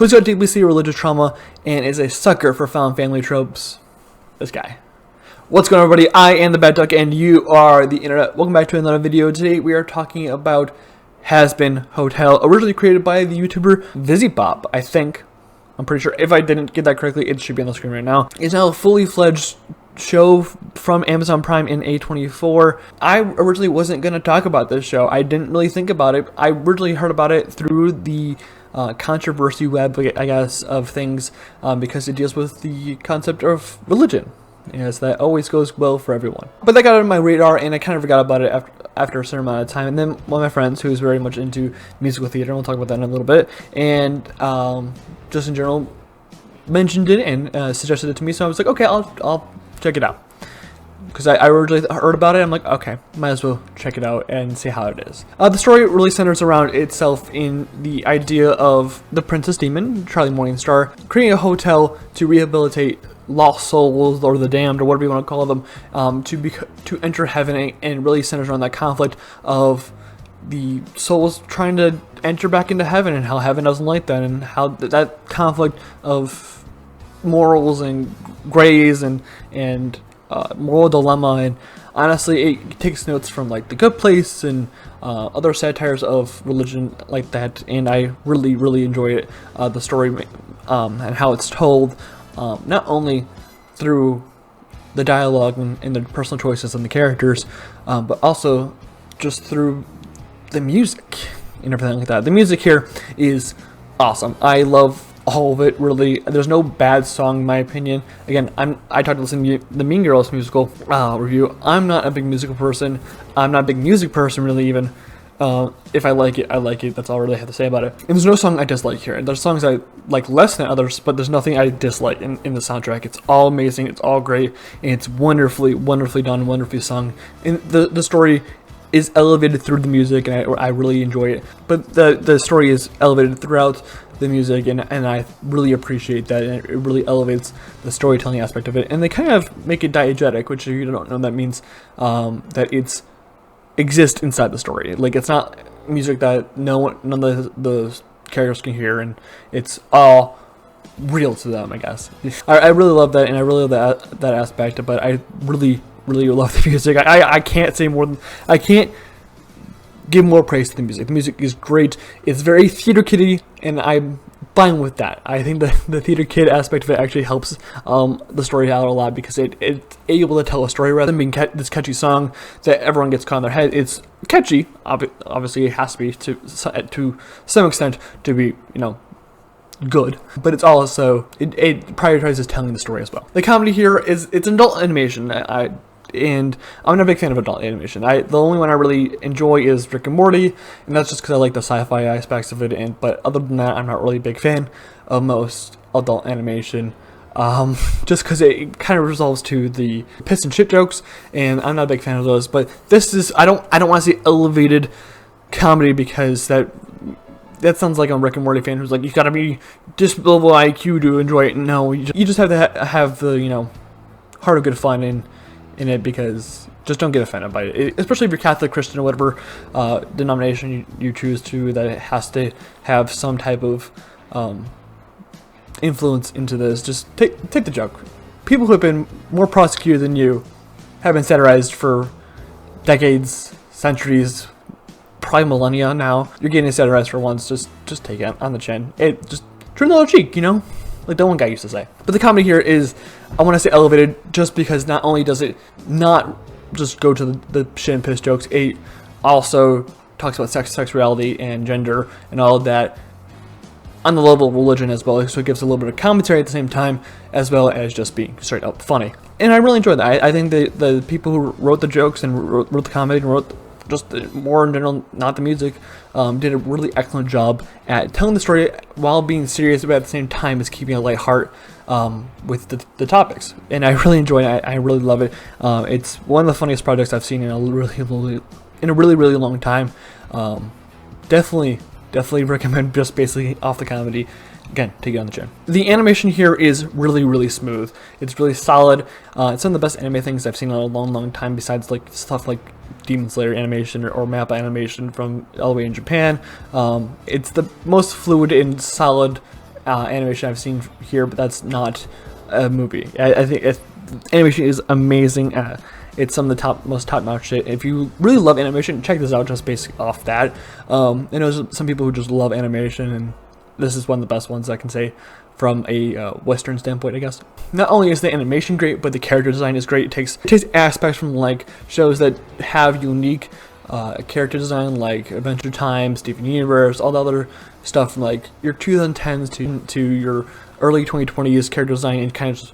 Who's got deeply seated religious trauma and is a sucker for found family tropes? This guy. What's going on, everybody? I am the Bad Duck and you are the internet. Welcome back to another video. Today we are talking about Hazbin Hotel, originally created by the YouTuber VizzyBop, I think. I'm pretty sure. If I didn't get that correctly, it should be on the screen right now. It's now a fully fledged show from Amazon Prime in A24. I originally wasn't going to talk about this show. I didn't really think about it. I originally heard about it through the controversy web, I guess, of things, because it deals with the concept of religion. Yes, that always goes well for everyone. But that got on my radar, and I kind of forgot about it after a certain amount of time. And then one of my friends, who's very much into musical theater, and we'll talk about that in a little bit, and just in general, mentioned it and suggested it to me. So I was like, okay, I'll check it out. Because I originally heard about it, I'm like, okay, might as well check it out and see how it is. The story really centers around itself in the idea of the Princess Demon, Charlie Morningstar, creating a hotel to rehabilitate lost souls, or the damned, or whatever you want to call them, to enter heaven, and really centers around that conflict of the souls trying to enter back into heaven, and how heaven doesn't like that, and how that conflict of morals and grays and moral dilemma. And honestly, it takes notes from like The Good Place and other satires of religion like that, and I really enjoy it, the story and how it's told, not only through the dialogue and the personal choices and the characters, but also just through the music and everything like that. The music here is awesome. I love all of it, really. There's no bad song in my opinion. Again, I tried to listen to the Mean Girls musical review. I'm not a big musical person. I'm not a big music person, really, even. If I like it, I like it. That's all I really have to say about it. And there's no song I dislike here. There's songs I like less than others, but there's nothing I dislike in the soundtrack. It's all amazing. It's all great. And it's wonderfully done, wonderfully sung. And the story is elevated through the music, and I really enjoy it. But the story is elevated throughout the music, and I really appreciate that, and it really elevates the storytelling aspect of it. And they kind of make it diegetic, which if you don't know, that means that it's exists inside the story. Like, it's not music that none of the characters can hear, and it's all real to them, I guess. I really love that, and I really love that aspect, but I really love the music. I can't say more than, I can't give more praise to the music. The music is great. It's very theater kiddy, and I'm fine with that. I think the theater kid aspect of it actually helps the story out a lot, because it's able to tell a story rather than being this catchy song that everyone gets caught in their head. It's catchy. Obviously, it has to be to some extent to be, good, but it's also it prioritizes telling the story as well. The comedy here it's adult animation. And I'm not a big fan of adult animation. The only one I really enjoy is Rick and Morty, and that's just because I like the sci-fi aspects of it. But other than that, I'm not really a big fan of most adult animation, just because it kind of resolves to the piss and shit jokes, and I'm not a big fan of those. But this is, I don't want to say elevated comedy, because that sounds like a Rick and Morty fan who's like, you gotta be this level IQ to enjoy it. No, you just have to have the heart of good fun in it, because just don't get offended by it, especially if you're Catholic, Christian, or whatever denomination you choose to, that it has to have some type of influence into this. Just take the joke. People who have been more prosecuted than you have been satirized for decades, centuries, probably millennia now. You're getting satirized for once. Just take it on the chin. Just turn the other cheek, like that one guy used to say. But the comedy here is, I want to say elevated, just because not only does it not just go to the shit and piss jokes, it also talks about sexuality and gender and all of that on the level of religion as well. So it gives a little bit of commentary at the same time, as well as just being straight up funny. And I really enjoyed that. I think the people who wrote the jokes and wrote the comedy and wrote just more in general, not the music, did a really excellent job at telling the story while being serious, but at the same time as keeping a light heart with the topics. And I really enjoy it. I really love it. It's one of the funniest projects I've seen in a really long time. Definitely recommend, just basically off the comedy. Again, take it on the chin. The animation here is really smooth. It's really solid. It's some of the best anime things I've seen in a long time, besides like stuff like Demon Slayer animation or Mappa animation from all the way in Japan. It's the most fluid and solid animation I've seen here, but that's not a movie. I think animation is amazing. It's some of the most top-notch shit. If you really love animation, check this out just based off that. I know there's some people who just love animation, and this is one of the best ones I can say from a Western standpoint, I guess. Not only is the animation great, but the character design is great. It takes aspects from like shows that have unique character design, like Adventure Time, Steven Universe, all the other stuff from like your 2010s to your early 2020s character design, and kind of just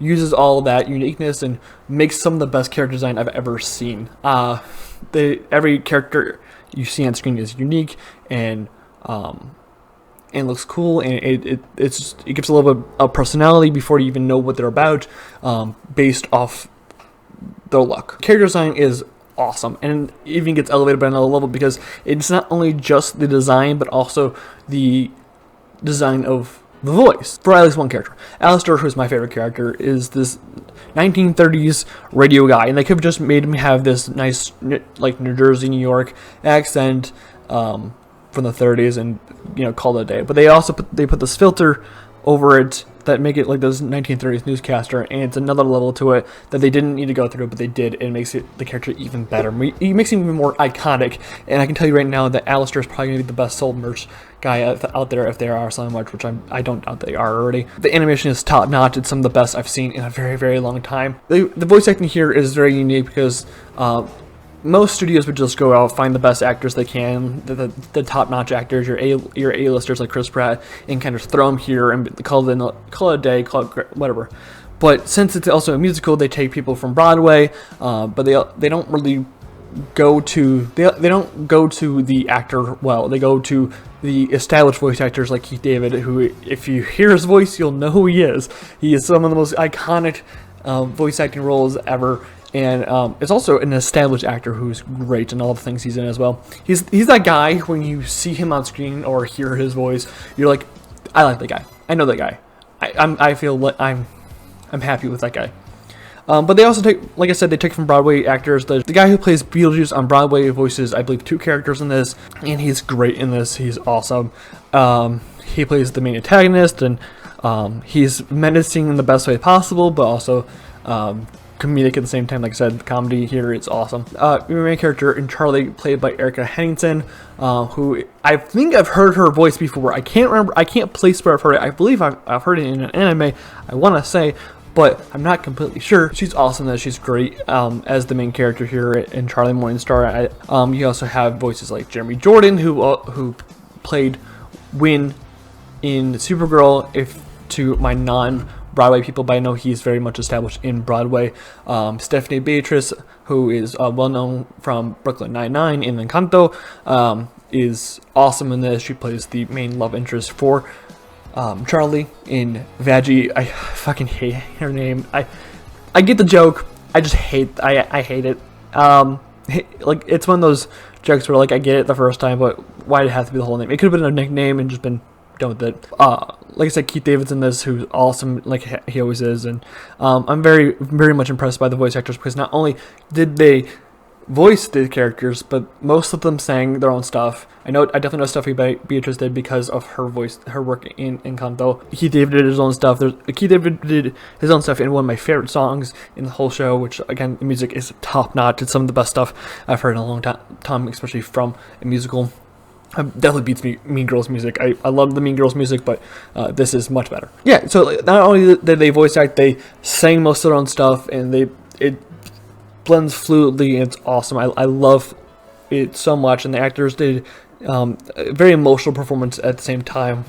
uses all of that uniqueness and makes some of the best character design I've ever seen. Every character you see on screen is unique and looks cool, and it gives a little bit of personality before you even know what they're about, based off their look. Character design is awesome, and it even gets elevated by another level because it's not only just the design, but also the design of the voice for at least one character. Alistair, who's my favorite character, is this 1930s radio guy, and they could have just made him have this nice, like, New Jersey, New York accent from the 30s, and call it a day. But they also put this filter over it that make it like this 1930s newscaster, and it's another level to it that they didn't need to go through, but they did, and it makes the character even better. It makes him even more iconic, and I can tell you right now that Alistair is probably going to be the best sold merch guy out there if there are so much, which I don't doubt they are already. The animation is top notch. It's some of the best I've seen in a very, very long time. The voice acting here is very unique because most studios would just go out, find the best actors they can, the top-notch actors, your A-listers like Chris Pratt, and kind of throw them here and call it a day, whatever. But since it's also a musical, they take people from Broadway, but they don't really go to they don't go to the actor well. They go to the established voice actors like Keith David, who, if you hear his voice, you'll know who he is. He is some of the most iconic voice acting roles ever. And it's also an established actor who's great in all the things he's in as well. He's that guy, when you see him on screen or hear his voice, you're like, I like that guy. I know that guy. I feel like I'm happy with that guy. But they also take, like I said, they take from Broadway actors. The guy who plays Beetlejuice on Broadway voices, I believe, 2 characters in this, and he's great in this. He's awesome. He plays the main antagonist, and he's menacing in the best way possible, but also comedic at the same time. Like I said, the comedy here is awesome. Your main character in Charlie, played by Erica Henningsen, who I think I've heard her voice before. I can't remember. I can't place where I've heard it. I believe I've heard it in an anime, I want to say, but I'm not completely sure. She's awesome. That she's great as the main character here in Charlie Morningstar. You also have voices like Jeremy Jordan, who played Win in Supergirl. If to my non-Broadway people, but I know he's very much established in Broadway. Stephanie Beatrice, who is well known from Brooklyn Nine-Nine in Encanto, is awesome in this. She plays the main love interest for Charlie in Vaggie. I fucking hate her name. I get the joke. I just hate. I hate it. Like, it's one of those jokes where, like, I get it the first time, but why did it have to be the whole name? It could have been a nickname and just been done with it. Like I said, Keith David's in this, who's awesome, like he always is, and I'm very, very much impressed by the voice actors, because not only did they voice the characters, but most of them sang their own stuff. I definitely know Stephanie Beatrice did because of her voice, her work in Encanto. Keith David did his own stuff. Keith David did his own stuff in one of my favorite songs in the whole show, which, again, the music is top notch. It's some of the best stuff I've heard in a long time, especially from a musical. Definitely beats Mean Girls music. I love the Mean Girls music, but this is much better. Yeah, so not only did they voice act, they sang most of their own stuff, and it blends fluidly, and it's awesome. I love it so much, and the actors did a very emotional performance at the same time.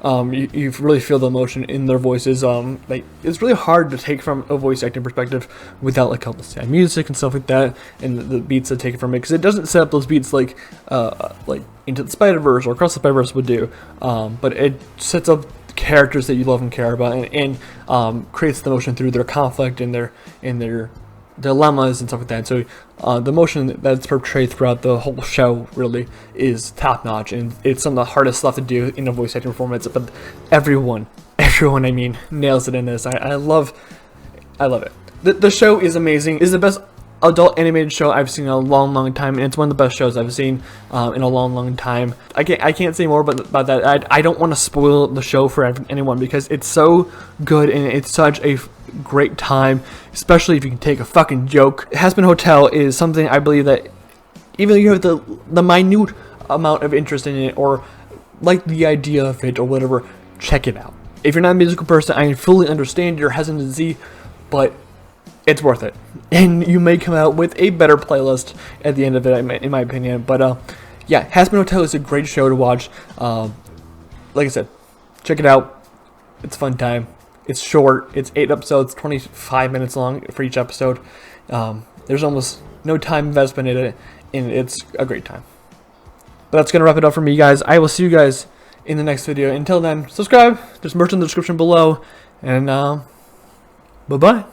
You really feel the emotion in their voices. It's really hard to take from a voice acting perspective without, like, all the sad music and stuff like that, and the beats that take it from it, because it doesn't set up those beats like Into the Spider-Verse or Across the Spider-Verse would do, but it sets up characters that you love and care about, and creates the emotion through their conflict and their dilemmas and stuff like that. So the emotion that's portrayed throughout the whole show really is top notch, and it's some of the hardest stuff to do in a voice acting performance. But everyone I mean, nails it in this. I love it. The show is amazing. It's the best adult animated show I've seen in a long time, and it's one of the best shows I've seen in a long time. I can't say more about that. I don't want to spoil the show for anyone because it's so good and it's such a great time, especially if you can take a fucking joke. Hazbin Hotel is something I believe that even if you have the minute amount of interest in it or like the idea of it or whatever, check it out. If you're not a musical person, I fully understand your hesitancy, but it's worth it. And you may come out with a better playlist at the end of it, in my opinion. But yeah, Hazbin Hotel is a great show to watch. Like I said, check it out. It's a fun time. It's short. It's 8 episodes, 25 minutes long for each episode. There's almost no time investment in it, and it's a great time. But that's going to wrap it up for me, guys. I will see you guys in the next video. Until then, subscribe. There's merch in the description below. And bye-bye.